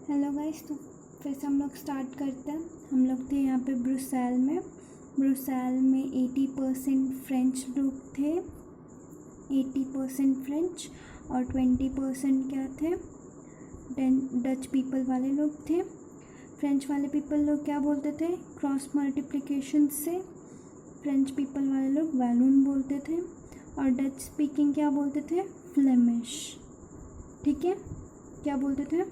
Hello guys, तो फिर से हम लोग स्टार्ट करते हैं। हम लोग थे यहाँ पे ब्रुसेल में। ब्रुसेल में 80% फ्रेंच लोग थे, 80% फ्रेंच और 20% क्या थे, डच पीपल वाले लोग थे। फ्रेंच वाले पीपल लोग क्या बोलते थे, क्रॉस मल्टीप्लिकेशन से। फ्रेंच पीपल वाले लोग वैलून बोलते थे और डच स्पीकिंग क्या बोलते थे, फ्लेमिश। ठीक है, क्या बोलते थे,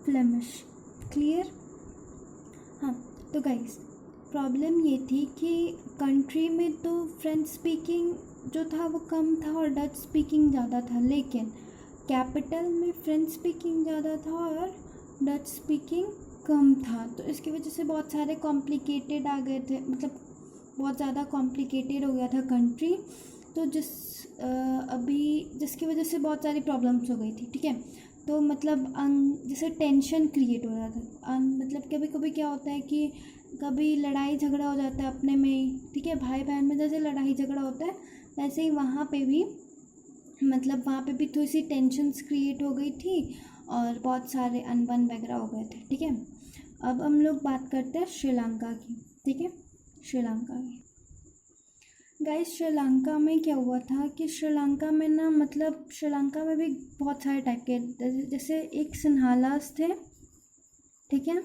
फ्लेमिश। क्लियर? हाँ, तो गाइस प्रॉब्लम ये थी कि कंट्री में तो फ्रेंच स्पीकिंग जो था वो कम था और डच स्पीकिंग ज़्यादा था, लेकिन कैपिटल में फ्रेंच स्पीकिंग ज़्यादा था और डच स्पीकिंग कम था। तो इसकी वजह से बहुत सारे कॉम्प्लिकेटेड आ गए थे, मतलब बहुत ज़्यादा कॉम्प्लिकेटेड हो गया था कंट्री। तो जिसकी वजह से बहुत सारी प्रॉब्लम्स हो गई थी। ठीक है, तो मतलब जैसे टेंशन क्रिएट हो रहा था। मतलब कभी कभी क्या होता है कि कभी लड़ाई झगड़ा हो जाता है अपने में ही। ठीक है, भाई बहन में जैसे लड़ाई झगड़ा होता है वैसे ही वहाँ पे भी थोड़ी सी टेंशन्स क्रिएट हो गई थी और बहुत सारे अनबन वगैरह हो गए थे। ठीक है, अब हम लोग बात करते हैं श्रीलंका की। ठीक है, श्रीलंका की गाइस, श्रीलंका में क्या हुआ था कि श्रीलंका में ना, मतलब श्रीलंका में भी बहुत सारे टाइप के, जैसे एक सिन्हालास थे। ठीक है,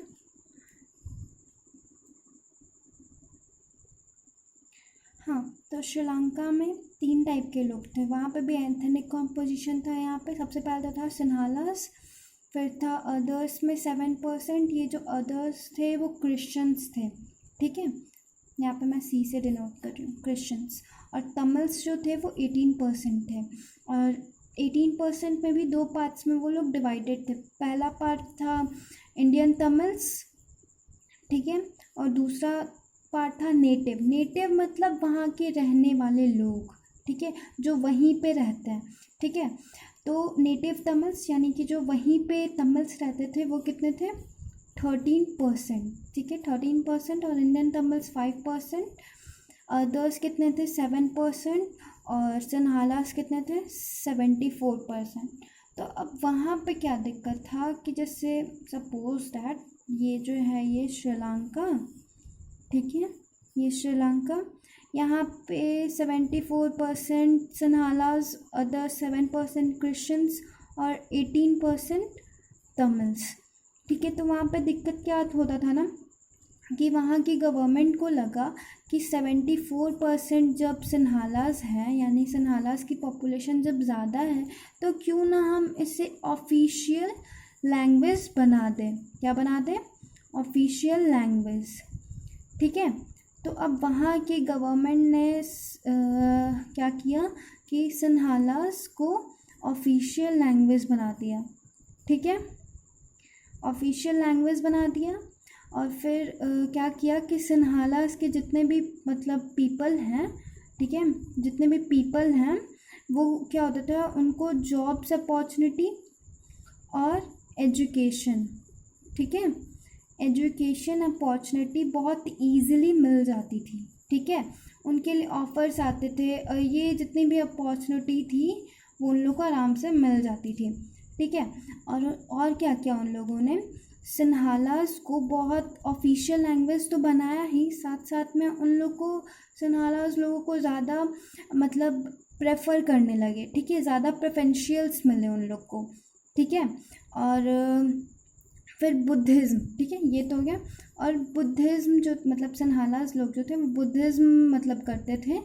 हाँ, तो श्रीलंका में 3 टाइप के लोग थे। वहाँ पे भी एथनिक कॉम्पोजिशन था। यहाँ पे सबसे पहले था सिन्हालास, फिर था अदर्स में 7%। ये जो अदर्स थे वो क्रिश्चियंस थे। ठीक है, यहाँ पे मैं सी से डिनोट कर रही हूँ, क्रिश्चियंस। और तमिल्स जो थे वो 18% थे। और 18% में भी 2 पार्ट्स में वो लोग डिवाइडेड थे। पहला पार्ट था इंडियन तमिल्स, ठीक है, और दूसरा पार्ट था नेटिव। नेटिव मतलब वहाँ के रहने वाले लोग, ठीक है, जो वहीं पे रहते हैं। ठीक है, तो नेटिव तमिल्स यानी कि जो वहीं पे तमिल्स रहते थे वो कितने थे, 13%। ठीक है, 13%। और इंडियन तमिल्स 5%। अदर्स कितने थे, 7%। और सिन्हालास कितने थे, 74%। तो अब वहाँ पे क्या दिक्कत था कि जैसे सपोज दैट ये जो है ये श्रीलंका, ठीक है, ये श्रीलंका, यहाँ पे 74% सिन्हालास, अदर 7% क्रिश्चियंस और 18% तमिल्स। ठीक है, तो वहाँ पे दिक्कत क्या होता था ना कि वहाँ की गवर्नमेंट को लगा कि 74% जब सिन्हालास हैं, यानी सिन्हालास की पॉपुलेशन जब ज़्यादा है, तो क्यों ना हम इसे ऑफिशियल लैंग्वेज बना दें। क्या बना दें, ऑफिशियल लैंग्वेज। ठीक है, तो अब वहाँ की गवर्नमेंट ने क्या किया कि सिन्हालास को ऑफिशियल लैंग्वेज बना दिया। ठीक है, ऑफिशियल लैंग्वेज बना दिया। और फिर क्या किया कि सिन्हालास के जितने भी मतलब पीपल हैं, ठीक है, जितने भी पीपल हैं वो क्या होता था, उनको जॉब्स अपॉर्चुनिटी और एजुकेशन, ठीक है, एजुकेशन अपॉर्चुनिटी बहुत इजीली मिल जाती थी। ठीक है, उनके लिए ऑफ़र्स आते थे और ये जितनी भी अपॉर्चुनिटी थी वो उन लोग को आराम से मिल जाती थी। ठीक है, और क्या किया उन लोगों ने, सिन्हालास को बहुत ऑफिशियल लैंग्वेज तो बनाया ही, साथ साथ में उन लोग को सिन्हालास लोगों को ज़्यादा मतलब प्रेफर करने लगे। ठीक है, ज़्यादा प्रेफरेंशियल्स मिले उन लोग को। ठीक है, और फिर बुद्धिज़्म, ठीक है, ये तो हो गया। और बुद्धिज़्म जो मतलब सिन्हालास लोग जो थे वो बुद्धिज़्म मतलब करते थे,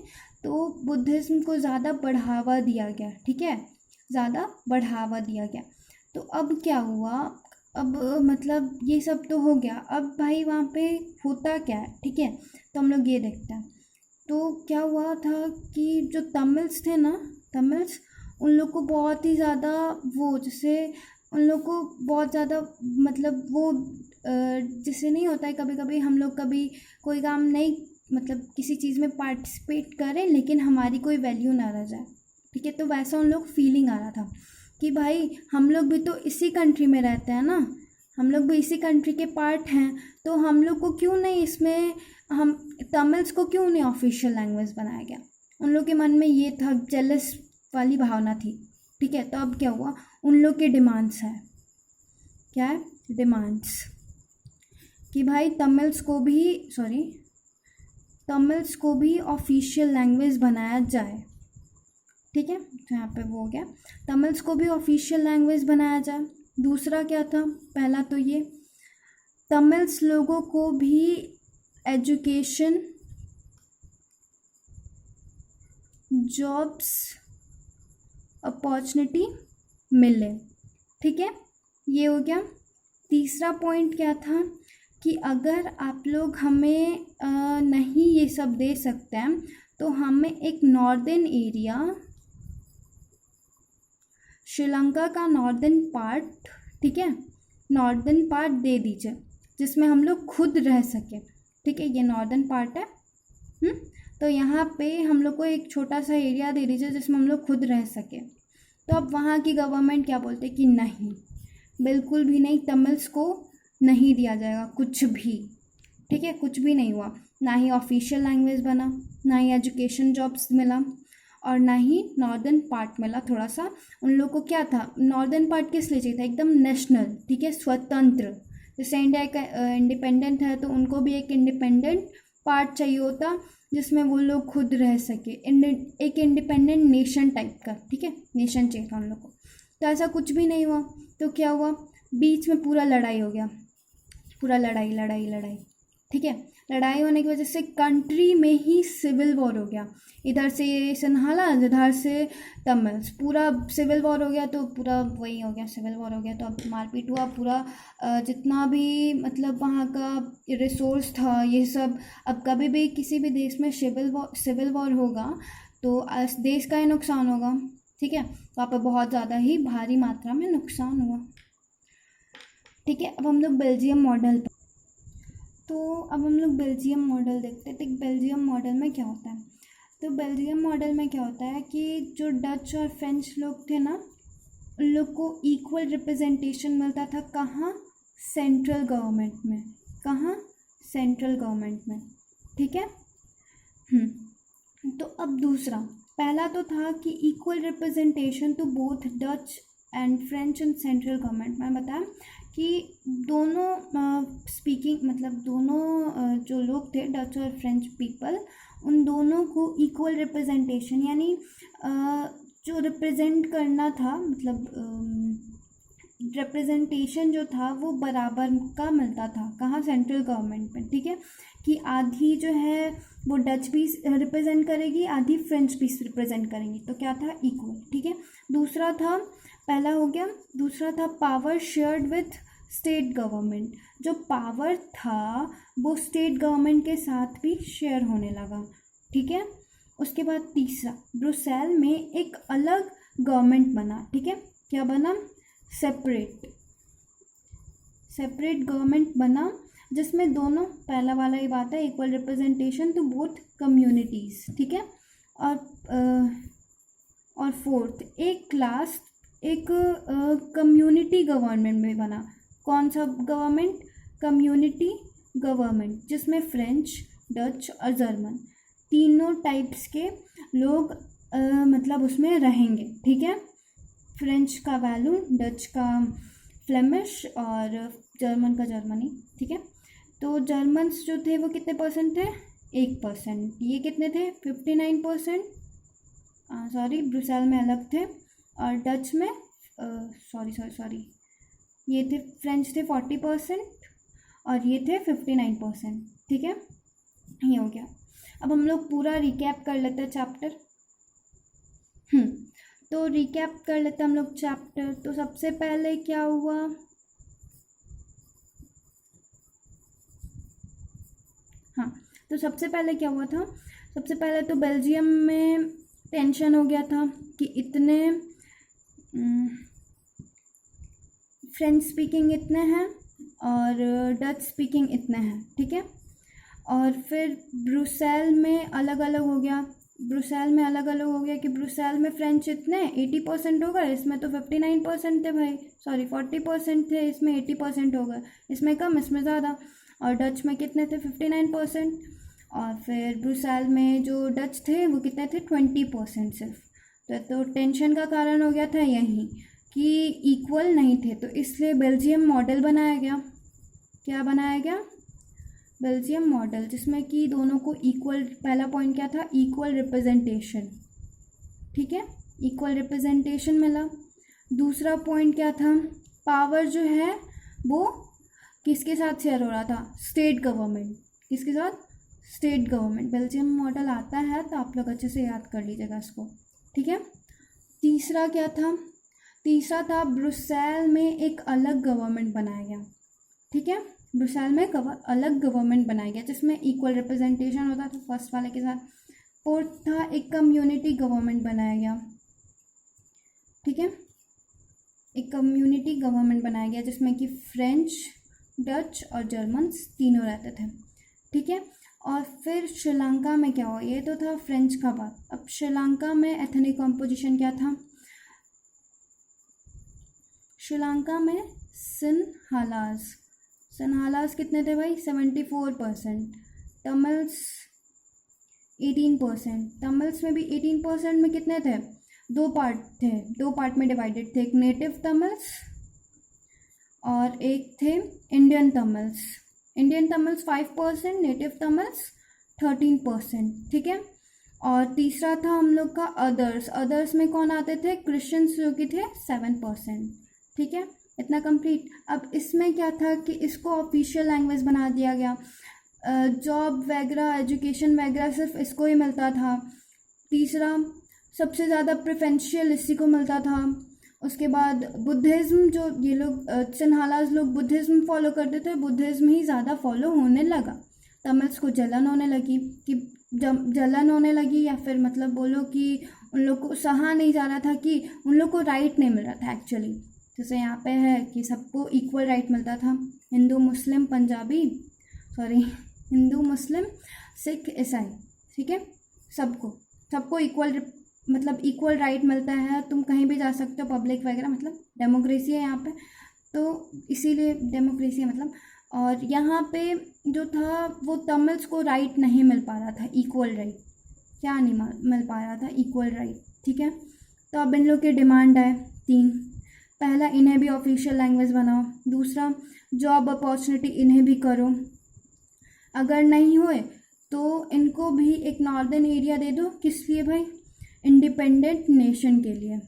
तो बुद्धिज़्म को ज़्यादा बढ़ावा दिया गया। ठीक है, ज़्यादा बढ़ावा दिया गया। तो अब क्या हुआ, अब मतलब ये सब तो हो गया। अब भाई वहाँ पे होता क्या है, ठीक है, तो हम लोग ये देखते हैं। तो क्या हुआ था कि जो तमिल्स थे ना, तमिल्स, उन लोग को बहुत ही ज़्यादा वो, जैसे उन लोग को बहुत ज़्यादा मतलब वो जैसे नहीं होता है, कभी कभी हम लोग कभी कोई काम नहीं, मतलब किसी चीज़ में पार्टिसिपेट करें लेकिन हमारी कोई वैल्यू ना रह जाए। ठीक है, तो वैसा उन लोग फीलिंग आ रहा था कि भाई हम लोग भी तो इसी कंट्री में रहते हैं ना, हम लोग भी इसी कंट्री के पार्ट हैं, तो हम लोग को क्यों नहीं इसमें, हम तमिल्स को क्यों नहीं ऑफिशियल लैंग्वेज बनाया गया। उन लोग के मन में ये था, जेलस वाली भावना थी। ठीक है, तो अब क्या हुआ, उन लोग के डिमांड्स हैं, क्या है, डिमांड्स, कि भाई तमिल्स को भी ऑफिशियल लैंग्वेज बनाया जाए। ठीक है, तो यहाँ पे वो हो गया, तमिल्स को भी ऑफिशियल लैंग्वेज बनाया जाए। दूसरा क्या था, पहला तो ये तमिल्स लोगों को भी एजुकेशन, जॉब्स, अपॉर्चुनिटी मिले। ठीक है, ये हो गया। तीसरा पॉइंट क्या था कि अगर आप लोग हमें नहीं ये सब दे सकते हैं तो हमें एक नॉर्दर्न एरिया, श्रीलंका का नॉर्दर्न पार्ट, ठीक है, नॉर्दर्न पार्ट दे दीजिए जिसमें हम लोग खुद रह सकें। ठीक है, ये नॉर्दर्न पार्ट है। तो यहाँ पे हम लोग को एक छोटा सा एरिया दे दीजिए जिसमें हम लोग खुद रह सकें। तो अब वहाँ की गवर्नमेंट क्या बोलते कि नहीं, बिल्कुल भी नहीं, तमिल्स को नहीं दिया जाएगा कुछ भी। ठीक है, कुछ भी नहीं हुआ, ना ही ऑफिशियल लैंग्वेज बना, ना ही एजुकेशन जॉब्स मिला, और ना ही नॉर्दर्न पार्ट मिला। थोड़ा सा उन लोग को क्या था, नॉर्दर्न पार्ट किस लिए चाहिए था, एकदम नेशनल, ठीक है, स्वतंत्र। जैसे इंडिया का इंडिपेंडेंट है तो उनको भी एक इंडिपेंडेंट पार्ट चाहिए होता जिसमें वो लोग खुद रह सके, एक इंडिपेंडेंट नेशन टाइप का। ठीक है, नेशन चाहिए था उन लोग को। तो ऐसा कुछ भी नहीं हुआ। तो क्या हुआ, बीच में पूरा लड़ाई हो गया, पूरा लड़ाई लड़ाई लड़ाई। ठीक है, लड़ाई होने की वजह से कंट्री में ही सिविल वॉर हो गया। इधर से सन्हाला, इधर से तमिल्स, पूरा सिविल वॉर हो गया। तो पूरा वही हो गया, सिविल वॉर हो गया। तो अब मारपीट हुआ पूरा, जितना भी मतलब वहाँ का रिसोर्स था ये सब। अब कभी भी किसी भी देश में सिविल वॉर होगा तो देश का ही नुकसान होगा। ठीक है, वहाँ पर बहुत ज़्यादा ही भारी मात्रा में नुकसान हुआ। ठीक है, अब हम लोग बेल्जियम मॉडल, तो अब हम लोग बेल्जियम मॉडल देखते हैं। तो बेल्जियम मॉडल में क्या होता है, तो बेल्जियम मॉडल में क्या होता है कि जो डच और फ्रेंच लोग थे ना, उन लोग को इक्वल रिप्रेजेंटेशन मिलता था। कहाँ, सेंट्रल गवर्नमेंट में। कहाँ, सेंट्रल गवर्नमेंट में। ठीक है। तो अब दूसरा, पहला तो था कि equal representation to both Dutch and French and central government. मैं बताया कि दोनों स्पीकिंग मतलब दोनों जो लोग थे, डच और फ्रेंच पीपल, उन दोनों को इक्वल रिप्रेजेंटेशन, यानी जो रिप्रेजेंट करना था, मतलब रिप्रेजेंटेशन जो था वो बराबर का मिलता था। कहाँ, सेंट्रल गवर्नमेंट में। ठीक है, कि आधी जो है वो डच भी रिप्रेजेंट करेगी, आधी फ्रेंच भी रिप्रेजेंट करेंगी। तो क्या था, इक्वल। ठीक है, दूसरा था, पहला हो गया। दूसरा था power shared with state government. जो पावर था वो स्टेट गवर्नमेंट के साथ भी शेयर होने लगा। ठीक है, उसके बाद तीसरा, ब्रुसेल में एक अलग गवर्नमेंट बना। ठीक है, क्या बना, सेपरेट गवर्नमेंट बना, जिसमें दोनों, पहला वाला ही बात है, equal representation to both communities. ठीक है, और फोर्थ, एक कम्युनिटी गवर्नमेंट में बना। कौन सा गवर्नमेंट, कम्युनिटी गवर्नमेंट, जिसमें फ्रेंच, डच और जर्मन तीनों टाइप्स के लोग मतलब उसमें रहेंगे। ठीक है, फ्रेंच का वैलू, डच का फ्लेमिश और जर्मन का जर्मनी। ठीक है, तो जर्मन्स जो थे वो कितने परसेंट थे, 1%। ये कितने थे, 59%। सॉरी, ब्रुसेल में अलग थे। और डच में सॉरी ये थे, फ्रेंच थे 40% और ये थे 59%। ठीक है, ये हो गया। अब हम लोग पूरा रिकैप कर लेते हैं चैप्टर। तो रिकैप कर लेते हैं हम लोग चैप्टर। तो सबसे पहले क्या हुआ, तो सबसे पहले क्या हुआ था, सबसे पहले तो बेल्जियम में टेंशन हो गया था कि इतने फ्रेंच स्पीकिंग इतने हैं और डच स्पीकिंग इतने हैं। ठीक है, और फिर ब्रुसेल में अलग अलग हो गया। कि ब्रुसेल में फ्रेंच इतने 80% हो गए, इसमें तो 59% थे भाई, सॉरी 40% थे, इसमें 80% हो गए, इसमें कम इसमें ज़्यादा। और डच में कितने थे, 59%। और फिर ब्रुसेल में जो डच थे वो कितने थे, 20% सिर्फ। तो टेंशन का कारण हो गया था यही कि इक्वल नहीं थे, तो इसलिए बेल्जियम मॉडल बनाया गया। क्या बनाया गया? बेल्जियम मॉडल, जिसमें कि दोनों को इक्वल, पहला पॉइंट क्या था? इक्वल रिप्रेजेंटेशन, ठीक है, इक्वल रिप्रेजेंटेशन मिला। दूसरा पॉइंट क्या था? पावर जो है वो किसके साथ शेयर हो रहा था? State government. किसके साथ? State government. बेल्जियम मॉडल आता है तो आप लोग अच्छे से याद कर लीजिएगा इसको, ठीक है। तीसरा क्या था? तीसरा था ब्रुसेल में एक अलग गवर्नमेंट बनाया गया, ठीक है, ब्रुसेल में अलग गवर्नमेंट बनाया गया जिसमें इक्वल रिप्रेजेंटेशन होता था फर्स्ट वाले के साथ। फोर्थ था एक कम्युनिटी गवर्नमेंट बनाया गया, ठीक है, एक कम्युनिटी गवर्नमेंट बनाया गया जिसमें कि फ्रेंच, डच और जर्मन्स तीनों रहते थे, ठीक है। और फिर श्रीलंका में क्या हुआ? ये तो था फ्रेंच का बात। अब श्रीलंका में एथनिक कॉम्पोजिशन क्या था? श्रीलंका में सिन्हालास कितने थे भाई? 74%। तमिल्स 18%। तमिल्स में भी 18% में कितने थे? दो पार्ट में डिवाइडेड थे, एक नेटिव तमिल्स और एक थे Indian Tamils. Indian Tamils 5%, native Tamils 13%, ठीक है। और तीसरा था हम लोग का अदर्स में कौन आते थे? क्रिश्चियंस जो कि थे 7%, ठीक है। इतना कंप्लीट। अब इसमें क्या था कि इसको ऑफिशियल लैंग्वेज बना दिया गया, जॉब वगैरह, एजुकेशन वगैरह सिर्फ इसको ही मिलता था। तीसरा, सबसे ज़्यादा प्रेफरेंशियल इसी को मिलता था। उसके बाद बुद्धिज़्म, जो ये लोग सिन्हालास लोग बुद्धिज़्म फॉलो करते थे, बुद्धिज़्म ही ज़्यादा फॉलो होने लगा। तमिल्स को जलन होने लगी, कि जलन होने लगी या फिर मतलब बोलो कि उन लोग को सहा नहीं जा रहा था कि उन लोग को राइट नहीं मिल रहा था एक्चुअली। जैसे यहाँ पे है कि सबको इक्वल राइट मिलता था, हिंदू मुस्लिम सिख ईसाई, ठीक है, सबको इक्वल राइट मिलता है। तुम कहीं भी जा सकते हो, पब्लिक वगैरह, मतलब डेमोक्रेसी है यहाँ पे, तो इसीलिए डेमोक्रेसी मतलब। और यहाँ पे जो था वो तमिल्स को राइट नहीं मिल पा रहा था, इक्वल राइट। क्या नहीं मिल पा रहा था? इक्वल राइट, ठीक है। तो अब इन लोग की डिमांड है 3। पहला, इन्हें भी ऑफिशियल लैंग्वेज बनाओ। दूसरा, जॉब अपॉर्चुनिटी इन्हें भी करो। अगर नहीं हुए तो इनको भी एक नॉर्दर्न एरिया दे दो। किस लिए भाई? इंडिपेंडेंट नेशन के लिए,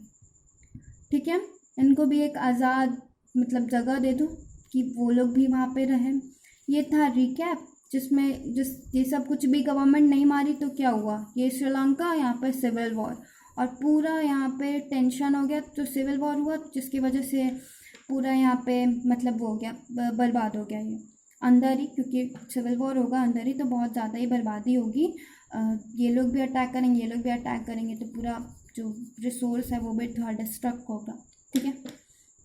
ठीक है। इनको भी एक आज़ाद मतलब जगह दे दो कि वो लोग भी वहाँ पे रहें। ये था रिकैप, जिसमें ये सब कुछ भी गवर्नमेंट नहीं मारी तो क्या हुआ? ये श्रीलंका, यहाँ पे सिविल वॉर, और पूरा यहाँ पे टेंशन हो गया, तो सिविल वॉर हुआ जिसकी वजह से पूरा यहाँ पे मतलब वो हो गया, बर्बाद हो गया ये अंदर ही, क्योंकि सिविल वॉर होगा अंदर ही तो बहुत ज़्यादा ही बर्बादी होगी। ये लोग भी अटैक करेंगे, ये लोग भी अटैक करेंगे, तो पूरा जो रिसोर्स है वो भी थोड़ा डिस्ट्रक्ट होगा, ठीक है।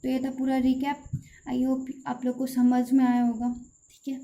तो ये था पूरा रिकैप। आई होप आप लोग को समझ में आया होगा, ठीक है।